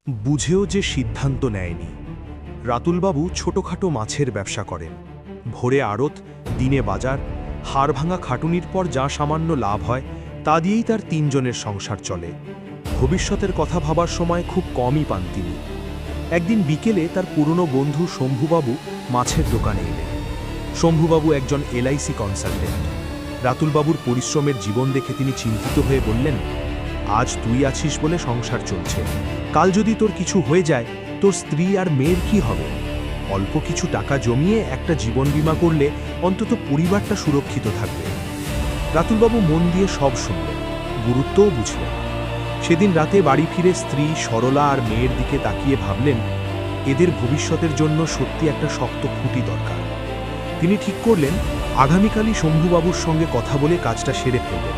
বুঝেও যে সিদ্ধান্ত নেয়নি। রাতুলবাবু ছোটখাটো মাছের ব্যবসা করেন। ভোরে আড়ত, দিনে বাজার, হাড়ভাঙা খাটুনির পর যা সামান্য লাভ হয় তা দিয়েই তার তিনজনের সংসার চলে। ভবিষ্যতের কথা ভাবার সময় খুব কমই পান তিনি। একদিন বিকেলে তার পুরনো বন্ধু শম্ভুবাবু মাছের দোকানে এলেন। শম্ভুবাবু একজন এলআইসি কনসালটেন্ট। রাতুলবাবুর পরিশ্রমের জীবন দেখে তিনি চিন্তিত হয়ে বললেন, আজ তুই আছিস বলে সংসার চলছে, কাল যদি তোর কিছু হয়ে যায় তোর স্ত্রী আর মেয়ের কি হবে? অল্প কিছু টাকা জমিয়ে একটা জীবন বীমা করলে অন্তত পরিবারটা সুরক্ষিত থাকবে। রাতুলবাবু মন দিয়ে সব শুনলেন, গুরুত্বও বুঝলেন। সেদিন রাতে বাড়ি ফিরে স্ত্রী সরলা আর মেয়ের দিকে তাকিয়ে ভাবলেন, এদের ভবিষ্যতের জন্য সত্যি একটা শক্ত খুঁটি দরকার। তিনি ঠিক করলেন আগামীকালই শম্ভুবাবুর সঙ্গে কথা বলে কাজটা সেরে ফেলবেন।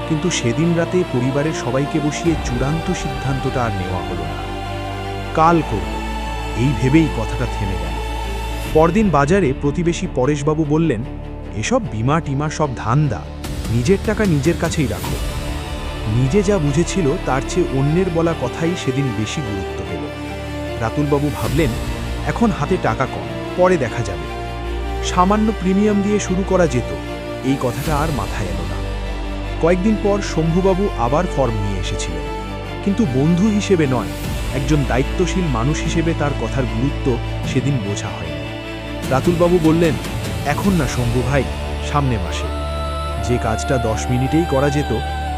কিন্তু সেদিন রাতে পরিবারের সবাইকে বসিয়ে চূড়ান্ত সিদ্ধান্তটা আর নেওয়া হলো না। কাল করব, এই ভেবেই কথাটা থেমে গেল। পরদিন বাজারে প্রতিবেশী পরেশবাবু বললেন, এসব বিমা টিমা সব ধান্দা, নিজের টাকা নিজের কাছেই রাখো। নিজে যা বুঝেছিল তার চেয়ে অন্যের বলা কথাই সেদিন বেশি গুরুত্ব পেল। রাতুলবাবু ভাবলেন, এখন হাতে টাকা কম, পরে দেখা যাবে। সামান্য প্রিমিয়াম দিয়ে শুরু করা যেত, এই কথাটা আর মাথায় এলো না। কয়েকদিন পর শম্ভুবাবু আবার ফর্ম নিয়ে এসেছিলেন, কিন্তু বন্ধু হিসেবে নয়, একজন দায়িত্বশীল মানুষ হিসেবে তার কথার গুরুত্ব সেদিন বোঝা হয়নি। রাতুলবাবু বললেন, এখন না শম্ভু ভাই, সামনে মাসে। যে কাজটা 10 মিনিটেই করা যেত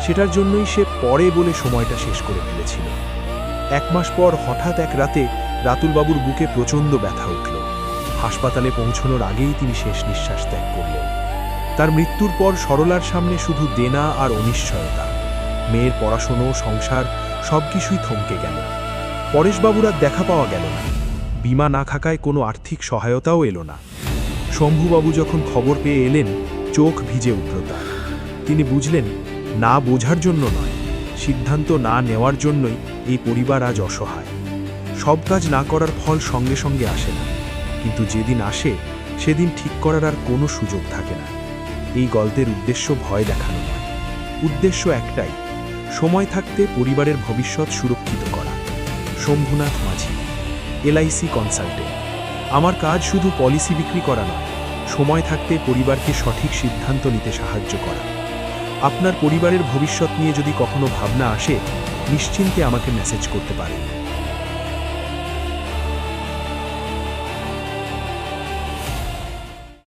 সেটার জন্যই সে পরে বলে সময়টা শেষ করে ফেলেছিল। 1 মাস পর হঠাৎ এক রাতে রাতুলবাবুর বুকে প্রচণ্ড ব্যথা উঠল। হাসপাতালে পৌঁছানোর আগেই তিনি শেষ নিঃশ্বাস ত্যাগ করলেন। তার মৃত্যুর পর সরলার সামনে শুধু দেনা আর অনিশ্চয়তা। মেয়ের পড়াশুনো, সংসার সবকিছুই থমকে গেল। পরেশবাবুর আর দেখা পাওয়া গেল না। বিমা না থাকায় কোনো আর্থিক সহায়তাও এলো না। শম্ভুবাবু যখন খবর পেয়ে এলেন, চোখ ভিজে উঠল তার। তিনি বুঝলেন, না বোঝার জন্য নয়, সিদ্ধান্ত না নেওয়ার জন্যই এই পরিবার আজ অসহায়। সব কাজ না করার ফল সঙ্গে সঙ্গে আসে না, কিন্তু যেদিন আসে সেদিন ঠিক করার আর কোনো সুযোগ থাকে না। এই গল্পের উদ্দেশ্য ভয় দেখানো নয়, উদ্দেশ্য একটাই, সময় থাকতে পরিবারের ভবিষ্যৎ সুরক্ষিত করা। শম্ভুনাথ মাঝি, এলআইসি কনসালটেন্ট। আমার কাজ শুধু পলিসি বিক্রি করা নয়, সময় থাকতে পরিবারকে সঠিক সিদ্ধান্ত নিতে সাহায্য করা। আপনার পরিবারের ভবিষ্যৎ নিয়ে যদি কখনো ভাবনা আসে, নিশ্চিন্তে আমাকে মেসেজ করতে পারেন।